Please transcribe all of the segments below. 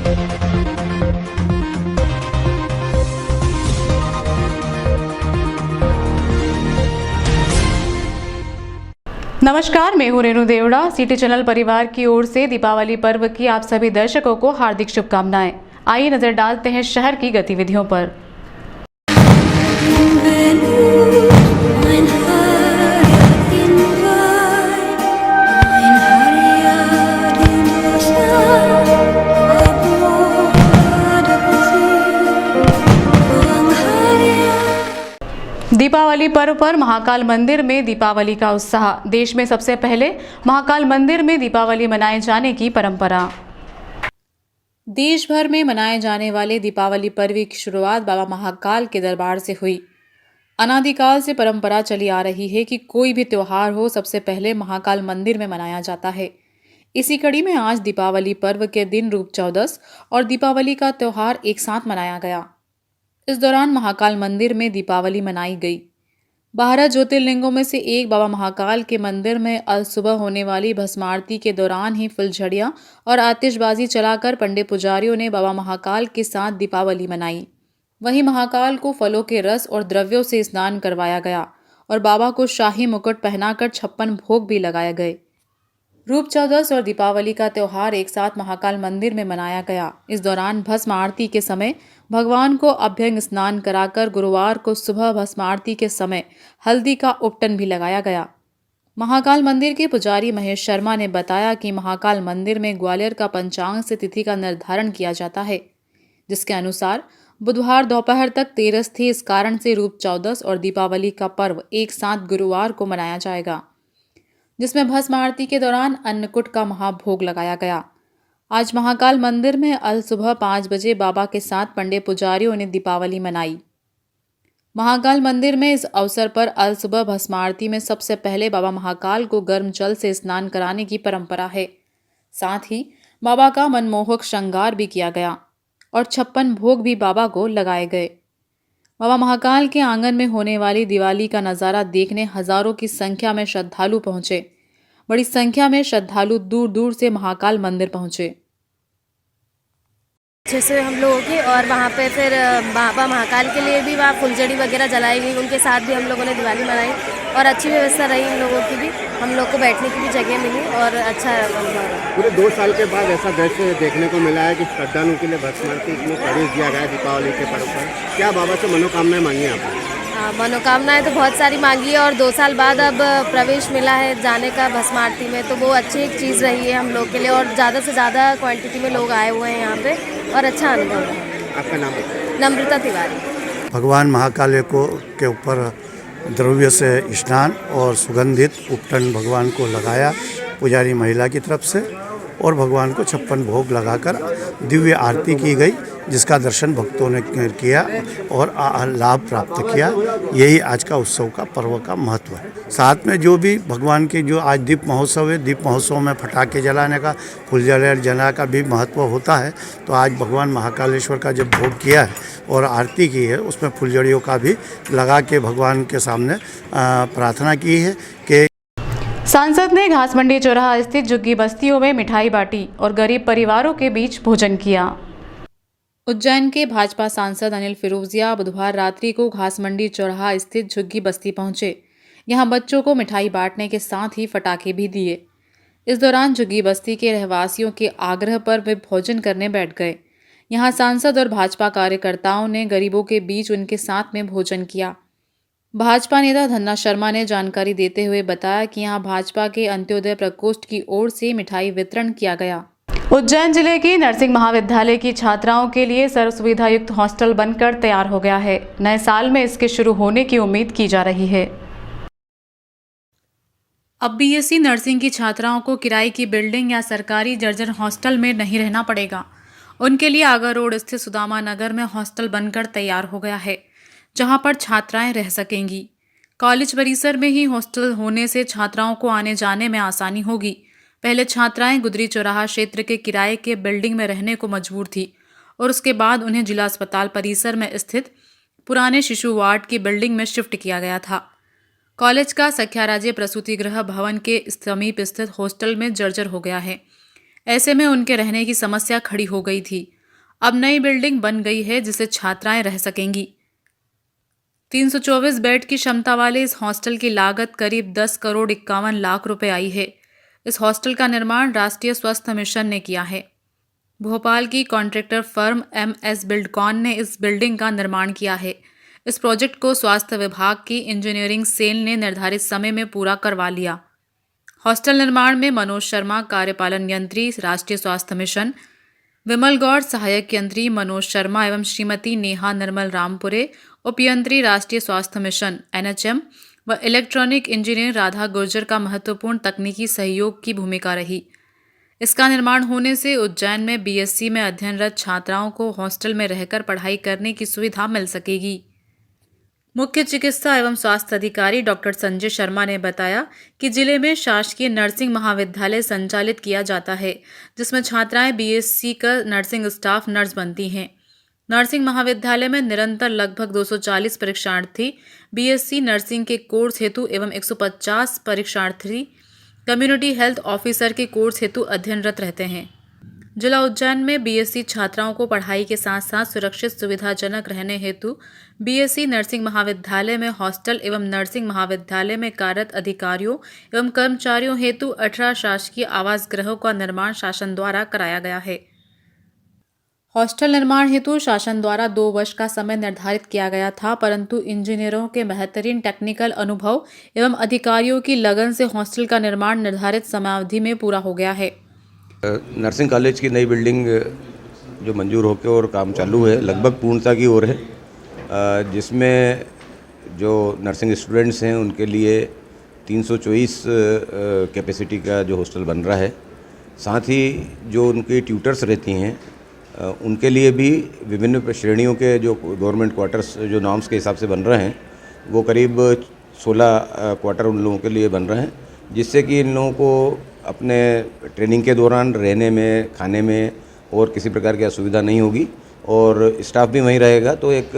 नमस्कार, मैं हूं रेणु देवड़ा। सिटी चैनल परिवार की ओर से दीपावली पर्व की आप सभी दर्शकों को हार्दिक शुभकामनाएं। आइए नजर डालते हैं शहर की गतिविधियों पर। दीपावली पर्व पर महाकाल मंदिर में दीपावली का उत्साह। देश में सबसे पहले महाकाल मंदिर में दीपावली मनाए जाने की परंपरा। देश भर में मनाए जाने वाले दीपावली पर्व की शुरुआत बाबा महाकाल के दरबार से हुई। अनादिकाल से परंपरा चली आ रही है कि कोई भी त्योहार हो, सबसे पहले महाकाल मंदिर में मनाया जाता है। इसी कड़ी में आज दीपावली पर्व के दिन रूप चौदस और दीपावली का त्योहार एक साथ मनाया गया। इस दौरान महाकाल मंदिर में दीपावली मनाई गई। 12 ज्योतिर्लिंगों में से एक बाबा महाकाल के मंदिर में अल सुबह होने वाली भस्म आरती के दौरान ही फुलझड़ियां और आतिशबाजी चलाकर पंडित पुजारियों ने बाबा महाकाल के साथ दीपावली मनाई। वहीं महाकाल को फलों के रस और द्रव्यों से स्नान करवाया गया और बाबा को शाही मुकुट पहनाकर 56 भोग भी लगाए गए। रूप चौदस और दीपावली का त्योहार एक साथ महाकाल मंदिर में मनाया गया। इस दौरान भस्म आरती के समय भगवान को अभ्यंग स्नान कराकर गुरुवार को सुबह भस्म आरती के समय हल्दी का उपटन भी लगाया गया। महाकाल मंदिर के पुजारी महेश शर्मा ने बताया कि महाकाल मंदिर में ग्वालियर का पंचांग से तिथि का निर्धारण किया जाता है, जिसके अनुसार बुधवार दोपहर तक तेरस थी। इस कारण से रूप चौदस और दीपावली का पर्व एक साथ गुरुवार को मनाया जाएगा, जिसमें भस्म आरती के दौरान अन्नकूट का महाभोग लगाया गया। आज महाकाल मंदिर में अल सुबह 5 बजे बाबा के साथ पंडित पुजारियों ने दीपावली मनाई। महाकाल मंदिर में इस अवसर पर अल सुबह भस्म आरती में सबसे पहले बाबा महाकाल को गर्म जल से स्नान कराने की परंपरा है। साथ ही बाबा का मनमोहक श्रृंगार भी किया गया और 56 भोग भी बाबा को लगाए गए। बाबा महाकाल के आंगन में होने वाली दिवाली का नज़ारा देखने हजारों की संख्या में श्रद्धालु पहुंचे। बड़ी संख्या में श्रद्धालु दूर दूर से महाकाल मंदिर पहुंचे। अच्छे से हम लोगों की, और वहाँ पे फिर बाबा महाकाल के लिए भी वहाँ फुलझड़ी वगैरह जलाई गई। उनके साथ भी हम लोगों ने दिवाली मनाई और अच्छी व्यवस्था रही। इन लोगों की भी, हम लोग को बैठने की भी जगह मिली और अच्छा रहा। पूरे 2 साल के बाद ऐसा दृश्य देखने को मिला है कि श्रद्धालुओं के लिए भस्म आरती इतनी प्रवेश दिया गया है दीपावली के पर्व पर। क्या बाबा से मनोकामनाएं मांगी आपने? हाँ, मनोकामनाएं तो बहुत सारी मांगी है और 2 साल बाद अब प्रवेश मिला है जाने का भस्म आरती में, तो वो अच्छी एक चीज़ रही है हम लोग के लिए और ज़्यादा से ज़्यादा क्वांटिटी में लोग आए हुए हैं यहाँ पे और अच्छा अनुभव रहा। आपका नाम? नम्रता तिवारी। भगवान महाकाल को के ऊपर द्रव्य से स्नान और सुगंधित उपटन भगवान को लगाया पुजारी महिला की तरफ से, और भगवान को 56 भोग लगाकर दिव्य आरती की गई, जिसका दर्शन भक्तों ने किया और लाभ प्राप्त किया। यही आज का उत्सव का पर्व का महत्व है। साथ में जो भी भगवान के जो आज दीप महोत्सव है, दीप महोत्सव में पटाखे जलाने का, फुलझड़ियाँ जलाने का भी महत्व होता है। तो आज भगवान महाकालेश्वर का जब भोग किया है और आरती की है, उसमें फुलझड़ियों का भी लगा के भगवान के सामने प्रार्थना की है कि सांसद ने घास मंडी चौराहा स्थित झुग्गी बस्तियों में मिठाई बांटी और गरीब परिवारों के बीच भोजन किया। उज्जैन के भाजपा सांसद अनिल फिरोजिया बुधवार रात्रि को घास मंडी चौराहा स्थित झुग्गी बस्ती पहुंचे। यहां बच्चों को मिठाई बांटने के साथ ही पटाखे भी दिए। इस दौरान झुग्गी बस्ती के रहवासियों के आग्रह पर वे भोजन करने बैठ गए। यहां सांसद और भाजपा कार्यकर्ताओं ने गरीबों के बीच उनके साथ में भोजन किया। भाजपा नेता धन्ना शर्मा ने जानकारी देते हुए बताया कि यहां भाजपा के अंत्योदय प्रकोष्ठ की ओर से मिठाई वितरण किया गया। उज्जैन जिले की नर्सिंग महाविद्यालय की छात्राओं के लिए सर्व सुविधा युक्त हॉस्टल बनकर तैयार हो गया है। नए साल में इसके शुरू होने की उम्मीद की जा रही है। अब बीएससी नर्सिंग की छात्राओं को किराए की बिल्डिंग या सरकारी जर्जर हॉस्टल में नहीं रहना पड़ेगा। उनके लिए आगर रोड स्थित सुदामा नगर में हॉस्टल बनकर तैयार हो गया है, जहां पर छात्राएं रह सकेंगी। कॉलेज परिसर में ही हॉस्टल होने से छात्राओं को आने जाने में आसानी होगी। पहले छात्राएं गुदरी चौराहा क्षेत्र के किराए के बिल्डिंग में रहने को मजबूर थी और उसके बाद उन्हें जिला अस्पताल परिसर में स्थित पुराने शिशु वार्ड की बिल्डिंग में शिफ्ट किया गया था। कॉलेज का सख्याराजे प्रसूति गृह भवन के समीप स्थित हॉस्टल में जर्जर हो गया है। ऐसे में उनके रहने की समस्या खड़ी हो गई थी। अब नई बिल्डिंग बन गई है जिसे छात्राएं रह सकेंगी। 324 बेड की क्षमता वाले इस हॉस्टल की लागत करीब 10 करोड़ 51 लाख रुपए आई है। इस हॉस्टल का निर्माण राष्ट्रीय स्वास्थ्य मिशन ने किया है। भोपाल की कॉन्ट्रैक्टर फर्म MS बिल्डकॉन ने इस बिल्डिंग का निर्माण किया है। इस प्रोजेक्ट को स्वास्थ्य विभाग की इंजीनियरिंग सेल ने निर्धारित समय में पूरा करवा लिया। हॉस्टल निर्माण में मनोज शर्मा कार्यपालन यंत्री राष्ट्रीय स्वास्थ्य मिशन, विमल गौड़ सहायक यंत्री मनोज शर्मा एवं श्रीमती नेहा निर्मल रामपुरे उपयंत्री राष्ट्रीय स्वास्थ्य मिशन NHM व इलेक्ट्रॉनिक इंजीनियर राधा गुर्जर का महत्वपूर्ण तकनीकी सहयोग की भूमिका रही। इसका निर्माण होने से उज्जैन में BSc में अध्ययनरत छात्राओं को हॉस्टल में रहकर पढ़ाई करने की सुविधा मिल सकेगी। मुख्य चिकित्सा एवं स्वास्थ्य अधिकारी डॉक्टर संजय शर्मा ने बताया कि जिले में शासकीय नर्सिंग महाविद्यालय संचालित किया जाता है, जिसमें छात्राएं BSc का नर्सिंग स्टाफ नर्स बनती हैं। नर्सिंग महाविद्यालय में निरंतर लगभग 240 परीक्षार्थी BSc नर्सिंग के कोर्स हेतु एवं 150 परीक्षार्थी कम्युनिटी हेल्थ ऑफिसर के कोर्स हेतु अध्ययनरत रहते हैं। जिला उज्जैन में BSc छात्राओं को पढ़ाई के साथ साथ सुरक्षित सुविधाजनक रहने हेतु BSc नर्सिंग महाविद्यालय में हॉस्टल एवं नर्सिंग महाविद्यालय में कार्यरत अधिकारियों एवं कर्मचारियों हेतु 18 शासकीय आवास गृहों का निर्माण शासन द्वारा कराया गया है। हॉस्टल निर्माण हेतु शासन द्वारा 2 वर्ष का समय निर्धारित किया गया था, परंतु इंजीनियरों के बेहतरीन टेक्निकल अनुभव एवं अधिकारियों की लगन से हॉस्टल का निर्माण निर्धारित समयावधि में पूरा हो गया है। नर्सिंग कॉलेज की नई बिल्डिंग जो मंजूर होकर और काम चालू है, लगभग पूर्णता की ओर है, जिसमें जो नर्सिंग स्टूडेंट्स हैं उनके लिए 324 कैपेसिटी का जो हॉस्टल बन रहा है। साथ ही जो उनकी ट्यूटर्स रहती हैं उनके लिए भी विभिन्न श्रेणियों के जो गवर्नमेंट क्वार्टर्स जो नॉर्म्स के हिसाब से बन रहे हैं, वो करीब 16 क्वार्टर उन लोगों के लिए बन रहे हैं, जिससे कि इन लोगों को अपने ट्रेनिंग के दौरान रहने में, खाने में और किसी प्रकार की असुविधा नहीं होगी और स्टाफ भी वहीं रहेगा, तो एक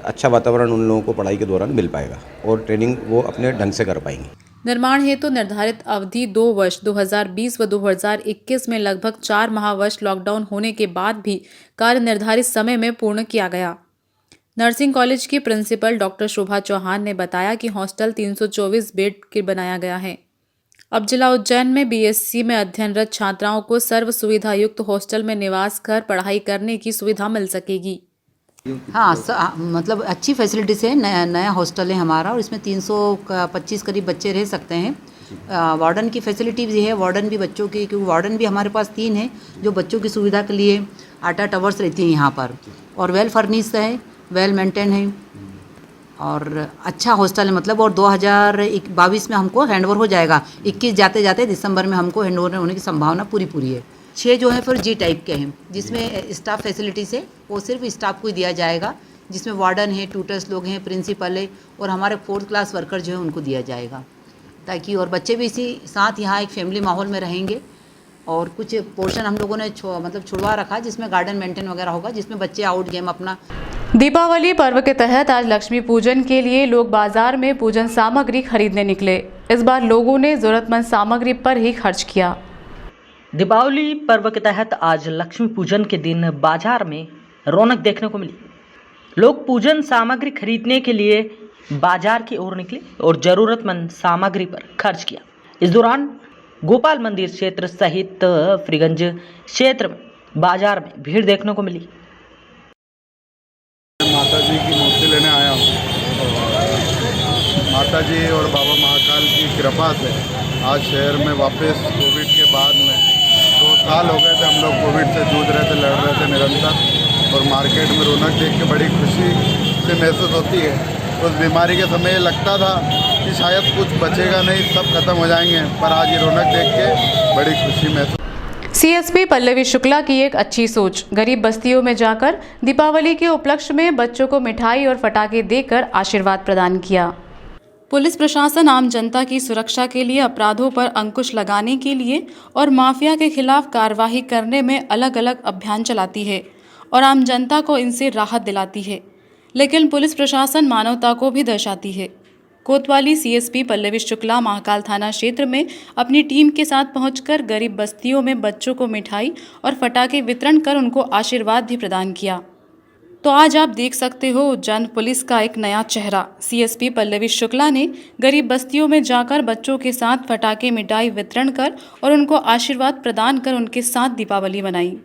अच्छा वातावरण उन लोगों को पढ़ाई के दौरान मिल पाएगा और ट्रेनिंग वो अपने ढंग से कर पाएंगे। निर्माण हेतु निर्धारित अवधि 2 वर्ष 2020 व 2021 में लगभग 4 महावर्ष लॉकडाउन होने के बाद भी कार्य निर्धारित समय में पूर्ण किया गया। नर्सिंग कॉलेज की प्रिंसिपल डॉक्टर शोभा चौहान ने बताया कि हॉस्टल 324 बेड के बनाया गया है। अब जिला उज्जैन में BSc में अध्ययनरत छात्राओं को सर्व सुविधा युक्त हॉस्टल में निवास कर पढ़ाई करने की सुविधा मिल सकेगी। हाँ, मतलब अच्छी फैसिलिटीज़ है। नया हॉस्टल है हमारा और इसमें 325 करीब बच्चे रह सकते हैं। वार्डन की फैसिलिटी भी है, वार्डन भी बच्चों की, क्योंकि वार्डन भी हमारे पास 3 है जो बच्चों की सुविधा के लिए 8 आवर्स रहती हैं यहाँ पर, और वेल फर्निश्ड है, वेल मेंटेन है और अच्छा हॉस्टल है मतलब। और 2022 में हमको हैंडओवर हो जाएगा। 21 जाते जाते दिसंबर में हमको हैंडओवर होने की संभावना पूरी है। 6 जो है फिर G टाइप के हैं, जिसमें स्टाफ फैसिलिटीज़ है, वो सिर्फ स्टाफ को ही दिया जाएगा, जिसमें वार्डन है, ट्यूटर्स लोग हैं, प्रिंसिपल है और हमारे 4th क्लास वर्कर जो है उनको दिया जाएगा, ताकि और बच्चे भी इसी साथ यहाँ एक फैमिली माहौल में रहेंगे। और कुछ पोर्शन हम लोगों ने छुड़वा रखा, जिसमें गार्डन मेंटेन वगैरह होगा, जिसमें बच्चे आउट गेम अपना। दीपावली पर्व के तहत आज लक्ष्मी पूजन के लिए लोग बाजार में पूजन सामग्री खरीदने निकले। इस बार लोगों ने जरूरतमंद सामग्री पर ही खर्च किया। दीपावली पर्व के तहत आज लक्ष्मी पूजन के दिन बाजार में रौनक देखने को मिली। लोग पूजन सामग्री खरीदने के लिए बाजार की ओर निकले और जरूरतमंद सामग्री पर खर्च किया। इस दौरान गोपाल मंदिर क्षेत्र सहित फ्रीगंज क्षेत्र में बाजार में भीड़ देखने को मिली। माता जी की मूर्ति लेने आया हूँ। माता जी और बाबा महाकाल की कृपा से आज शहर में वापस कोविड के बाद में 2 साल हो गए थे, हम लोग कोविड से जूझ रहे थे, लड़ रहे थे निरंतर, और मार्केट में रौनक देख के बड़ी खुशी से महसूस होती है। उस बीमारी के समय ये लगता था कि शायद कुछ बचेगा नहीं, सब खत्म हो जाएंगे, पर आज ये रौनक देख के बड़ी खुशी महसूस। CSP पल्लवी शुक्ला की एक अच्छी सोच। गरीब बस्तियों में जाकर दीपावली के उपलक्ष्य में बच्चों को मिठाई और पटाखे देकर आशीर्वाद प्रदान किया। पुलिस प्रशासन आम जनता की सुरक्षा के लिए अपराधों पर अंकुश लगाने के लिए और माफिया के खिलाफ कार्रवाई करने में अलग अलग अभियान चलाती है और आम जनता को इनसे राहत दिलाती है, लेकिन पुलिस प्रशासन मानवता को भी दर्शाती है। कोतवाली सीएसपी पल्लवी शुक्ला महाकाल थाना क्षेत्र में अपनी टीम के साथ पहुंचकर गरीब बस्तियों में बच्चों को मिठाई और फटाके वितरण कर उनको आशीर्वाद भी प्रदान किया। तो आज आप देख सकते हो उज्जैन पुलिस का एक नया चेहरा। सीएसपी पल्लवी शुक्ला ने गरीब बस्तियों में जाकर बच्चों के साथ फटाके मिठाई वितरण कर और उनको आशीर्वाद प्रदान कर उनके साथ दीपावली मनाई।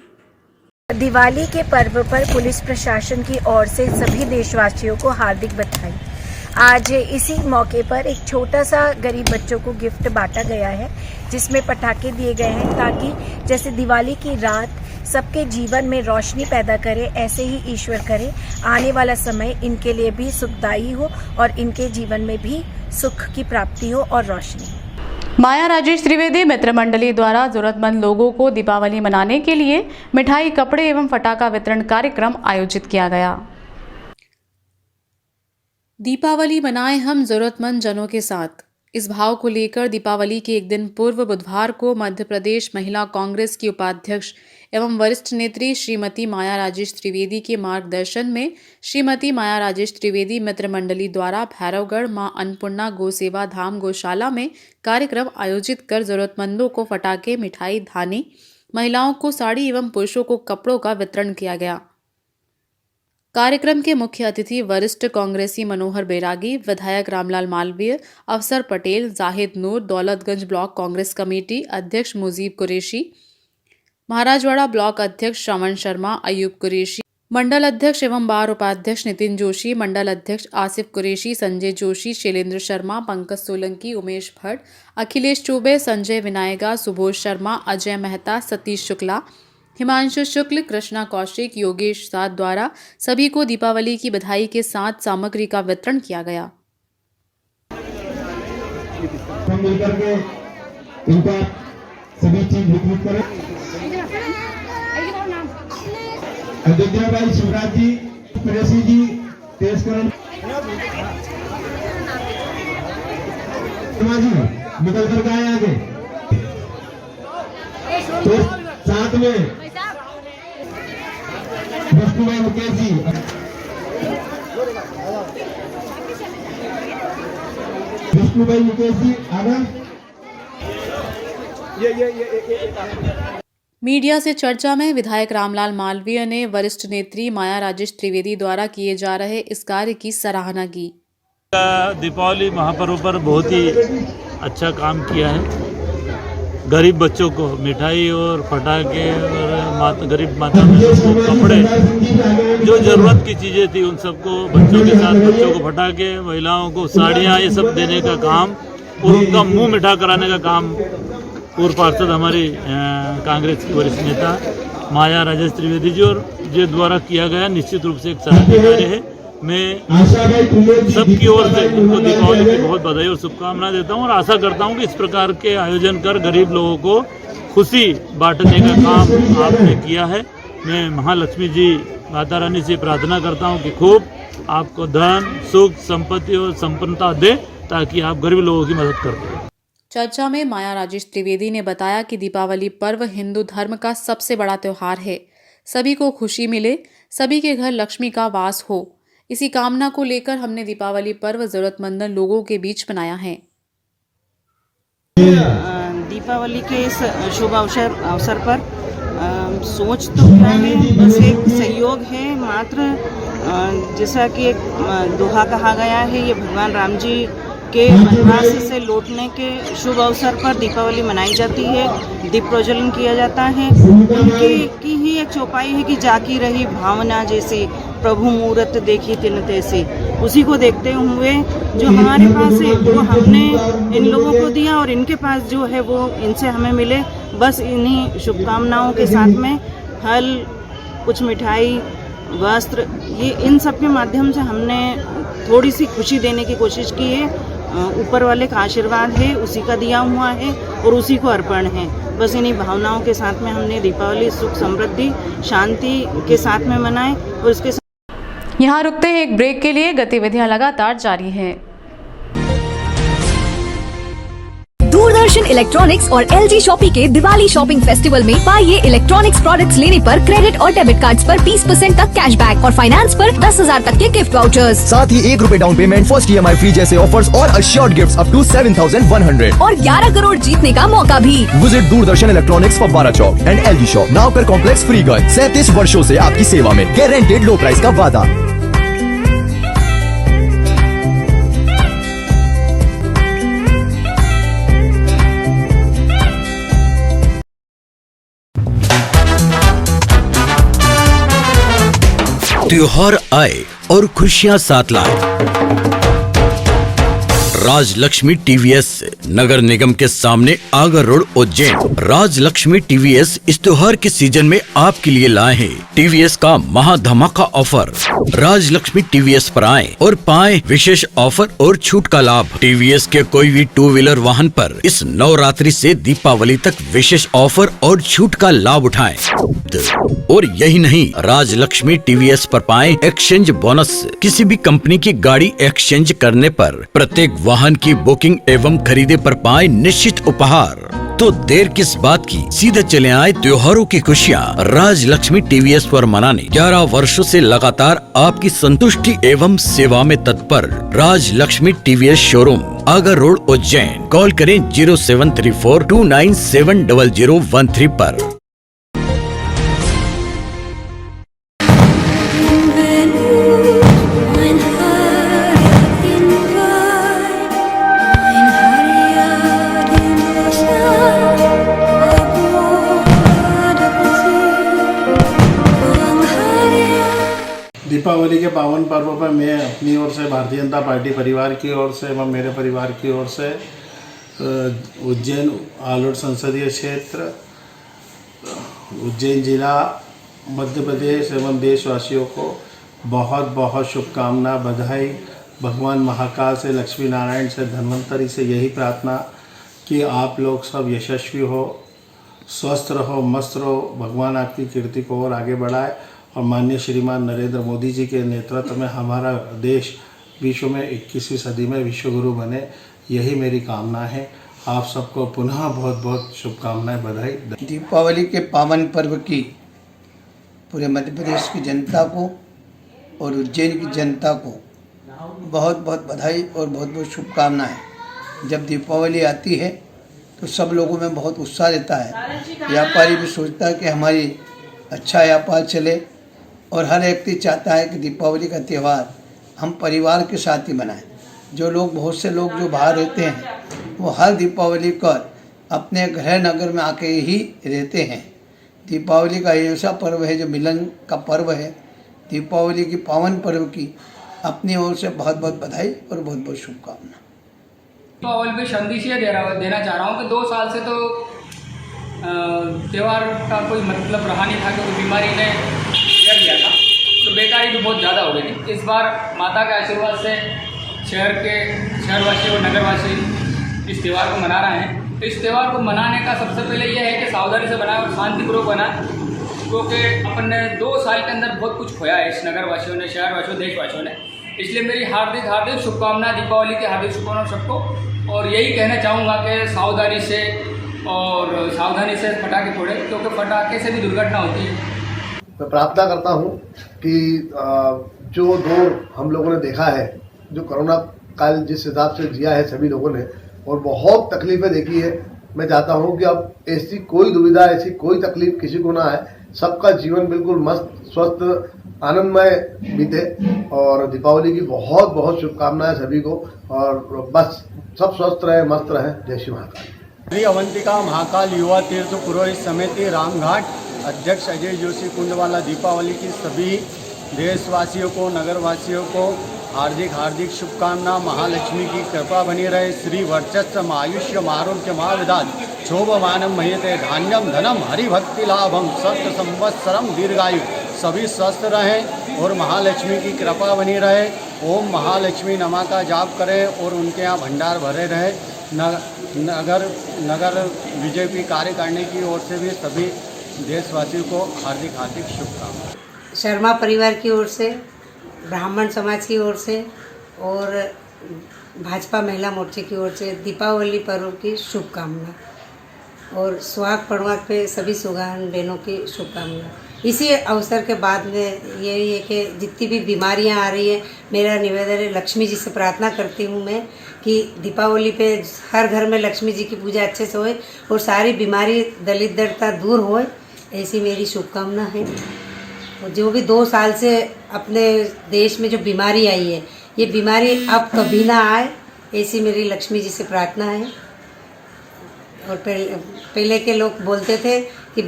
दिवाली के पर्व पर पुलिस प्रशासन की ओर से सभी देशवासियों को हार्दिक बधाई। आज इसी मौके पर एक छोटा सा गरीब बच्चों को गिफ्ट बांटा गया है, जिसमें पटाखे दिए गए हैं ताकि जैसे दिवाली की रात सबके जीवन में रोशनी पैदा करे, ऐसे ही ईश्वर करे आने वाला समय इनके लिए भी सुखदायी हो और इनके जीवन में भी सुख की प्राप्ति हो और रोशनी। माया राजेश त्रिवेदी मित्र मंडली द्वारा जरूरतमंद लोगों को दीपावली मनाने के लिए मिठाई, कपड़े एवं फटाका वितरण कार्यक्रम आयोजित किया गया। दीपावली मनाएं हम जरूरतमंद जनों के साथ। इस भाव को लेकर दीपावली के एक दिन पूर्व बुधवार को मध्य प्रदेश महिला कांग्रेस की उपाध्यक्ष एवं वरिष्ठ नेत्री श्रीमती माया राजेश त्रिवेदी के मार्गदर्शन में श्रीमती माया राजेश त्रिवेदी मित्र मंडली द्वारा भैरवगढ़ मां अन्नपूर्णा गौ सेवा धाम गौशाला में कार्यक्रम आयोजित कर जरूरतमंदों को फटाके, मिठाई, धानी, महिलाओं को साड़ी एवं पुरुषों को कपड़ों का वितरण किया गया। कार्यक्रम के मुख्य अतिथि वरिष्ठ कांग्रेसी मनोहर बैरागी, विधायक रामलाल मालवीय, अफसर पटेल, जाहिद नूर, दौलतगंज ब्लॉक कांग्रेस कमेटी अध्यक्ष मुजीब कुरैशी, महाराजवाड़ा ब्लॉक अध्यक्ष श्रवण शर्मा, अयूब कुरैशी, मंडल अध्यक्ष एवं बार उपाध्यक्ष नितिन जोशी, मंडल अध्यक्ष आसिफ कुरैशी, संजय जोशी, शैलेंद्र शर्मा, पंकज सोलंकी, उमेश भट्ट, अखिलेश चौबे, संजय विनायका, सुबोध शर्मा, अजय मेहता, सतीश शुक्ला, हिमांशु शुक्ल, कृष्णा कौशिक, योगेश साध द्वारा सभी को दीपावली की बधाई के साथ सामग्री का वितरण किया गया। मिलकर के इनका सभी चीज वितरित करें। अयोध्या भाई शिवराज जी, कुरैशी जी, तेजकरण जी निकल कर गए आगे। तो साथ में विष्णु भाई मुकेश जी, विष्णु भाई मुकेश जी आगे। मीडिया से चर्चा में विधायक रामलाल मालवीय ने वरिष्ठ नेत्री माया राजेश त्रिवेदी द्वारा किए जा रहे इस कार्य की सराहना की। दीपावली महापर्व पर बहुत ही अच्छा काम किया है। गरीब बच्चों को मिठाई और पटाखे और गरीब माता को कपड़े, जो ज़रूरत की चीज़ें थी उन सबको बच्चों के साथ बच्चों को फटाके, महिलाओं को साड़ियाँ, ये सब देने का काम और उनका मुंह मीठा कराने का काम पूर्व पार्षद हमारी कांग्रेस की वरिष्ठ नेता माया राजेश त्रिवेदी जी और जे द्वारा किया गया निश्चित रूप से एक सराहनीय कार्य है। मैं सबकी ओर से उनको दीपावली की बहुत बधाई और शुभकामनाएं देता हूं और आशा करता हूं कि इस प्रकार के आयोजन कर गरीब लोगों को खुशी बांटने का काम आपने किया है। मैं महालक्ष्मी जी माता रानी से प्रार्थना करता हूं कि खूब आपको धन, सुख, संपत्ति और संपन्नता दे ताकि आप गरीब लोगों की मदद कर पाएं। चर्चा में माया राजेश त्रिवेदी ने बताया कि दीपावली पर्व हिंदू धर्म का सबसे बड़ा त्योहार है। सभी को खुशी मिले, सभी के घर लक्ष्मी का वास हो, इसी कामना को लेकर हमने दीपावली पर्व जरूरतमंद लोगों के बीच मनाया है। दीपावली के इस शुभ अवसर पर सोच तो क्या है, बस एक सहयोग है मात्र। जैसा कि एक दोहा कहा गया है, ये भगवान राम जी के वनवास से लौटने के शुभ अवसर पर दीपावली मनाई जाती है, दीप प्रज्वलन किया जाता है। उनकी की ही एक चौपाई है कि जाकी रही भावना जैसी, प्रभु मूरत देखी तिन तैसी। उसी को देखते हुए जो हमारे पास है वो हमने इन लोगों को दिया और इनके पास जो है वो इनसे हमें मिले। बस इन्हीं शुभकामनाओं के साथ में फल, कुछ मिठाई, वस्त्र, ये इन सब के माध्यम से हमने थोड़ी सी खुशी देने की कोशिश की है। ऊपर वाले का आशीर्वाद है, उसी का दिया हुआ है और उसी को अर्पण है। बस इन्हीं भावनाओं के साथ में हमने दीपावली सुख, समृद्धि, शांति के साथ में मनाए और इसके यहाँ रुकते हैं एक ब्रेक के लिए। गतिविधियां लगातार जारी हैं। दूरदर्शन इलेक्ट्रॉनिक्स और LG शॉपी के दिवाली शॉपिंग फेस्टिवल में पाइए इलेक्ट्रॉनिक्स प्रोडक्ट्स लेने पर क्रेडिट और डेबिट कार्ड्स पर 20% तक कैशबैक और फाइनेंस पर 10,000 तक के गिफ्ट वाउचर्स। साथ ही 1 रुपए down payment, first EMI free जैसे ऑफर्स और अश्योर्ड गिफ्ट्स अप टू 7,100 और 11 करोड़ जीतने का मौका भी। विजिट दूरदर्शन इलेक्ट्रॉनिक्स फव्वारा चौक and LG shop, Navkar complex, Freeganj. 37 वर्षों से आपकी सेवा में, गारंटेड लो प्राइस का वादा। त्योहार आए और खुशियां साथ लाए। राजलक्ष्मी TVS नगर निगम के सामने आगर रोड, उज्जैन। राजलक्ष्मी TVS इस त्योहार के सीजन में आपके लिए लाए हैं TVS का महाधमाका ऑफर। राजलक्ष्मी TVS पर आएं और पाएं विशेष ऑफर और छूट का लाभ। TVS के कोई भी 2 व्हीलर वाहन पर इस नवरात्रि से दीपावली तक विशेष ऑफर और छूट का लाभ उठाएं। और यही नहीं, राजलक्ष्मी TVS पर पाएं एक्सचेंज बोनस। किसी भी कंपनी की गाड़ी एक्सचेंज करने पर प्रत्येक वाहन की बुकिंग एवं खरीदे पर पाएं निश्चित उपहार। तो देर किस बात की, सीधे चले आए त्योहारों की खुशियाँ राजलक्ष्मी TVS पर मनाने। 11 वर्षों से लगातार आपकी संतुष्टि एवं सेवा में तत्पर Rajlakshmi TVS showroom, Agar road, Ujjain. Call करें 073429700013 पर। दीपावली के पावन पर्व पर मैं अपनी ओर से, भारतीय जनता पार्टी परिवार की ओर से एवं मेरे परिवार की ओर से उज्जैन आलोट संसदीय क्षेत्र, उज्जैन जिला, मध्य प्रदेश एवं देशवासियों को बहुत बहुत शुभकामना, बधाई। भगवान महाकाल से, लक्ष्मी नारायण से, धन्वंतरी से यही प्रार्थना कि आप लोग सब यशस्वी हो, स्वस्थ रहो, मस्त रहो, भगवान आपकी कीर्ति को और आगे बढ़ाए और माननीय श्रीमान नरेंद्र मोदी जी के नेतृत्व में हमारा देश विश्व में 21वीं सदी में विश्व गुरु बने, यही मेरी कामना है। आप सबको पुनः बहुत बहुत शुभकामनाएं, बधाई। दीपावली के पावन पर्व की पूरे मध्य प्रदेश की जनता को और उज्जैन की जनता को बहुत बहुत बधाई और बहुत बहुत शुभकामनाएं। जब दीपावली आती है तो सब लोगों में बहुत उत्साह रहता है। व्यापारी भी सोचता है कि हमारी अच्छा व्यापार चले और हर व्यक्ति चाहता है कि दीपावली का त्यौहार हम परिवार के साथ ही मनाएं। जो लोग, बहुत से लोग जो बाहर रहते हैं वो हर दीपावली पर अपने गृह नगर में आके ही रहते हैं। दीपावली का ऐसा पर्व है जो मिलन का पर्व है। दीपावली की पावन पर्व की अपनी ओर से बहुत बहुत बधाई और बहुत बहुत शुभकामना। दीपावली पे संदेश ये देना चाह रहा हूँ कि 2 साल से तो त्यौहार का कोई मतलब रहा नहीं था, क्योंकि बीमारी ने घेर लिया था, तो बेकारी भी बहुत ज़्यादा हो गई थी। इस बार माता के आशीर्वाद से शहरवासी और नगरवासी इस त्यौहार को मना रहे हैं। इस त्यौहार को मनाने का सबसे पहले यह है कि सावधानी से बनाए और शांतिपूर्वक बनाए, क्योंकि अपन ने 2 साल के अंदर बहुत कुछ खोया है इस नगरवासियों ने, शहरवासियों, देशवासियों ने। इसलिए मेरी हार्दिक शुभकामना, दीपावली की हार्दिक शुभकामना सबको। और यही कहना चाहूँगा कि सावधानी से पटाखे फोड़े, क्योंकि पटाखे से भी दुर्घटना होती है। मैं प्रार्थना करता हूँ कि जो दौर हम लोगों ने देखा है, जो कोरोना काल जिस हिसाब से जिया है सभी लोगों ने, और बहुत तकलीफें देखी है, मैं चाहता हूँ कि अब ऐसी कोई दुविधा, ऐसी कोई तकलीफ किसी को ना आए, सबका जीवन बिल्कुल मस्त, स्वस्थ, आनंदमय बीते। और दीपावली की बहुत बहुत शुभकामनाएं सभी को, और बस सब स्वस्थ रहे, मस्त रहे। जय श्री महाकाल। श्री अवंतिका महाकाल युवा तीर्थ पुरोहित समिति रामघाट अध्यक्ष अजय जोशी कुंडवाला, दीपावली की सभी देशवासियों को, नगरवासियों को हार्दिक शुभकामना। महालक्ष्मी की कृपा बनी रहे। श्री वर्चस्व आयुष्य आरोग्य महाविदान शोभमानम महीते धान्यम धनम हरिभक्ति लाभम सत्य संवत्सरम दीर्घायु। सभी स्वस्थ रहें और महालक्ष्मी की कृपा बनी रहे। ओम महालक्ष्मी नमा का जाप करें और उनके यहाँ भंडार भरे रहे। नगर बीजेपी कार्य करने की ओर से भी सभी देशवासियों को हार्दिक शुभकामनाएं। शर्मा परिवार की ओर से, ब्राह्मण समाज की ओर से और भाजपा महिला मोर्चे की ओर से दीपावली पर्व की शुभकामना और सुहाग पड़वाग पे सभी सुहागन बहनों की शुभकामना। इसी अवसर के बाद में यही है कि जितनी भी बीमारियां आ रही है, मेरा निवेदन है, लक्ष्मी जी से प्रार्थना करती हूँ मैं कि दीपावली पे हर घर में लक्ष्मी जी की पूजा अच्छे से होए और सारी बीमारी दरिद्रता दूर होए, ऐसी मेरी शुभकामना है। और जो भी 2 साल से अपने देश में जो बीमारी आई है, ये बीमारी अब कभी ना आए, ऐसी मेरी लक्ष्मी जी से प्रार्थना है। और पहले के लोग बोलते थे कि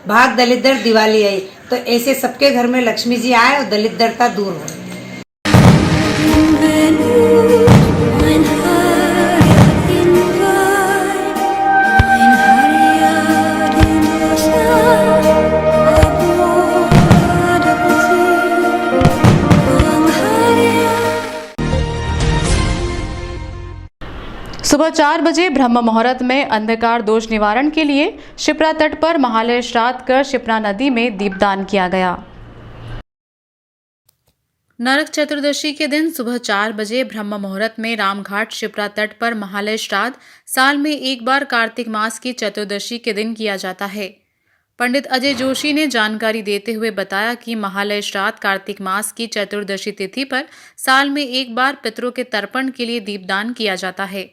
भाग दलिद्र दिवाली आई, तो ऐसे सबके घर में लक्ष्मी जी आए और दरिद्रता दूर हो। सुबह 4 बजे ब्रह्म मुहूर्त में अंधकार दोष निवारण के लिए शिप्रा तट पर महालय श्राद्ध कर शिप्रा नदी में दीपदान किया गया। नरक चतुर्दशी के दिन सुबह 4 बजे ब्रह्म मुहूर्त में रामघाट शिप्रा तट पर महालय श्राद्ध साल में एक बार कार्तिक मास की चतुर्दशी के दिन किया जाता है। पंडित अजय जोशी ने जानकारी देते हुए बताया कि महालय श्राद्ध कार्तिक मास की चतुर्दशी तिथि पर साल में एक बार पितरों के तर्पण के लिए दीपदान किया जाता है।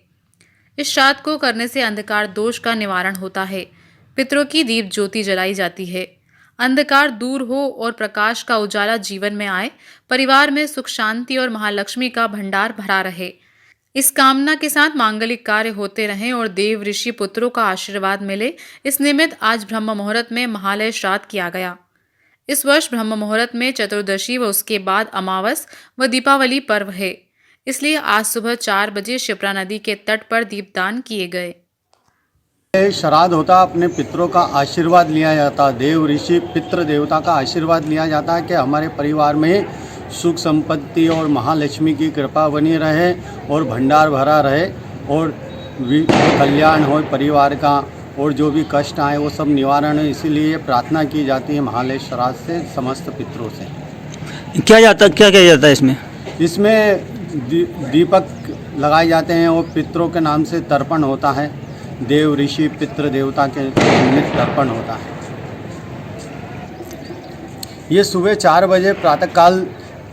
इस श्राद्ध को करने से अंधकार दोष का निवारण होता है। पितरों की दीप ज्योति जलाई जाती है। अंधकार दूर हो और प्रकाश का उजाला जीवन में आए, परिवार में सुख शांति और महालक्ष्मी का भंडार भरा रहे, इस कामना के साथ मांगलिक कार्य होते रहें और देव ऋषि पुत्रों का आशीर्वाद मिले, इस निमित्त आज ब्रह्म मुहूर्त में महालय श्राद्ध किया गया। इस वर्ष ब्रह्म मुहूर्त में चतुर्दशी व उसके बाद अमावस व दीपावली पर्व है, इसलिए आज सुबह 4 बजे शिप्रा नदी के तट पर दीपदान किए गए। श्राद्ध होता, अपने पितरों का आशीर्वाद लिया जाता, देव ऋषि पितृ देवता का आशीर्वाद लिया जाता है कि हमारे परिवार में सुख संपत्ति और महालक्ष्मी की कृपा बनी रहे और भंडार भरा रहे और कल्याण हो परिवार का, और जो भी कष्ट आए वो सब निवारण हो। इसीलिए प्रार्थना की जाती है महालय श्राद्ध से समस्त पितरों से। क्या किया जाता है इसमें? इसमें दीपक लगाए जाते हैं और पितरों के नाम से तर्पण होता है, देव ऋषि पितृ देवता के निमित्त तर्पण होता है। ये सुबह 4 बजे प्रातःकाल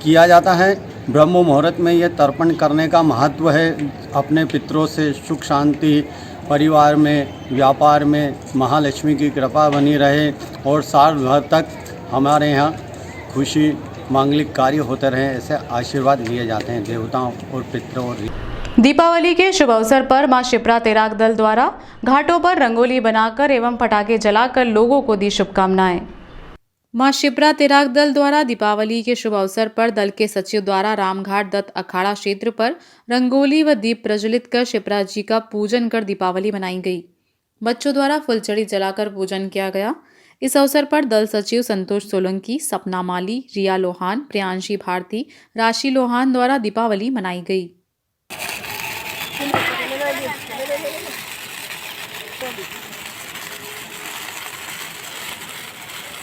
किया जाता है। ब्रह्म मुहूर्त में ये तर्पण करने का महत्व है। अपने पितरों से सुख शांति, परिवार में व्यापार में महालक्ष्मी की कृपा बनी रहे और साल भर तक हमारे यहाँ खुशी मांगलिक कार्य होते रहे, ऐसे आशीर्वाद लिए जाते हैं देवताओं और पितरों और। दीपावली के शुभ अवसर पर मां शिप्रा तेराग दल द्वारा घाटों पर रंगोली बनाकर एवं पटाखे जलाकर लोगों को दी शुभकामनाएं। मां शिप्रा तेराग दल द्वारा दीपावली के शुभ अवसर पर दल के सचिव द्वारा रामघाट दत्त अखाड़ा क्षेत्र पर रंगोली व दीप प्रज्वलित कर शिप्रा जी का पूजन कर दीपावली मनाई गई। बच्चों द्वारा फुलचड़ी जलाकर पूजन किया गया। इस अवसर पर दल सचिव संतोष सोलंकी, सपना माली, रिया लोहान, प्रियांशी भारती, राशि लोहान द्वारा दीपावली मनाई गई।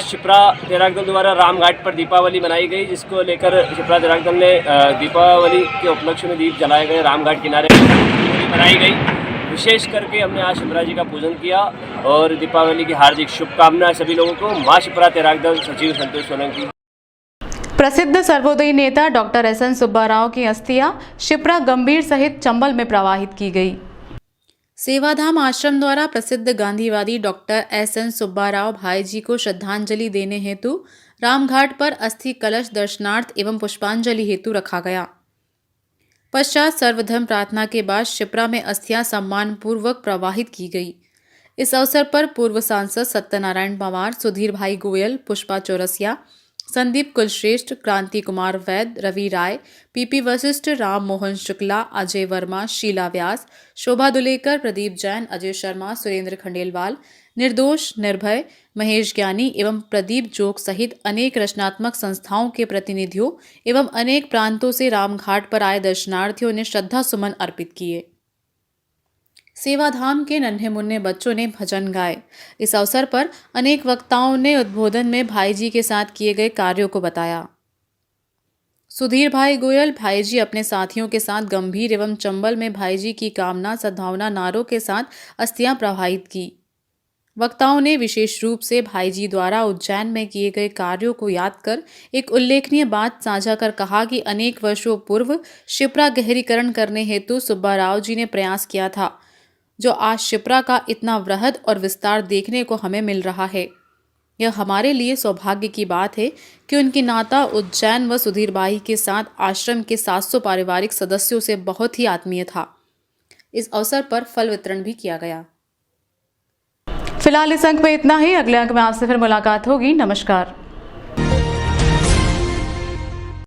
शिप्रा तेराग दल द्वारा रामघाट पर दीपावली मनाई गई, जिसको लेकर शिप्रा तेराग दल ने दीपावली के उपलक्ष्य में दीप जलाए गए। रामघाट किनारे दीपावली मनाई गई। विशेष करके हमने आज शिप्रा जी का पूजन किया और दीपावली की हार्दिक शुभकामनाएं सभी लोगों को। मां शिप्रा तेराग दल सचिव संतोष सोलंकी। प्रसिद्ध सर्वोदयी नेता doctor S N Subba Rao की अस्थियां शिप्रा गंभीर सहित चंबल में प्रवाहित की गई। सेवाधाम आश्रम द्वारा प्रसिद्ध गांधीवादी doctor S N Subba Rao bhai ji को श्रद्धांजलि देने हेतु रामघाट पर अस्थि कलश दर्शनार्थ एवं पुष्पांजलि हेतु रखा गया। पश्चात सर्वधर्म प्रार्थना के बाद शिप्रा में अस्थियां सम्मान पूर्वक प्रवाहित की गई। इस अवसर पर पूर्व सांसद सत्यनारायण पवार, सुधीर भाई गोयल, पुष्पा चौरसिया, संदीप कुलश्रेष्ठ, क्रांति कुमार वैद, रवि राय, पीपी वशिष्ठ, राम मोहन शुक्ला, अजय वर्मा, शीला व्यास, शोभा दुलेकर, प्रदीप जैन, अजय शर्मा, सुरेंद्र खंडेलवाल, निर्दोष, निर्भय, महेश ज्ञानी एवं प्रदीप जोग सहित अनेक रचनात्मक संस्थाओं के प्रतिनिधियों एवं अनेक प्रांतों से रामघाट पर आए दर्शनार्थियों ने श्रद्धा सुमन अर्पित किए। सेवाधाम के नन्हे मुन्ने बच्चों ने भजन गाए। इस अवसर पर अनेक वक्ताओं ने उद्बोधन में भाई जी के साथ किए गए कार्यों को बताया। सुधीर भाई गोयल भाईजी अपने साथियों के साथ गंभीर एवं चंबल में भाईजी की कामना सद्भावना नारों के साथ अस्थियां प्रवाहित की। वक्ताओं ने विशेष रूप से भाईजी द्वारा उज्जैन में किए गए कार्यों को याद कर एक उल्लेखनीय बात साझा कर कहा कि अनेक वर्षों पूर्व शिप्रा गहरीकरण करने हेतु सुब्बा राव जी ने प्रयास किया था, जो आज शिप्रा का इतना वृहद और विस्तार देखने को हमें मिल रहा है। यह हमारे लिए सौभाग्य की बात है कि उनकी नाता उज्जैन व सुधीर भाई के साथ आश्रम के 700 पारिवारिक सदस्यों से बहुत ही आत्मीय था। इस अवसर पर फल वितरण भी किया गया। फिलहाल इस अंक में इतना ही। अगले अंक में आपसे फिर मुलाकात होगी। नमस्कार।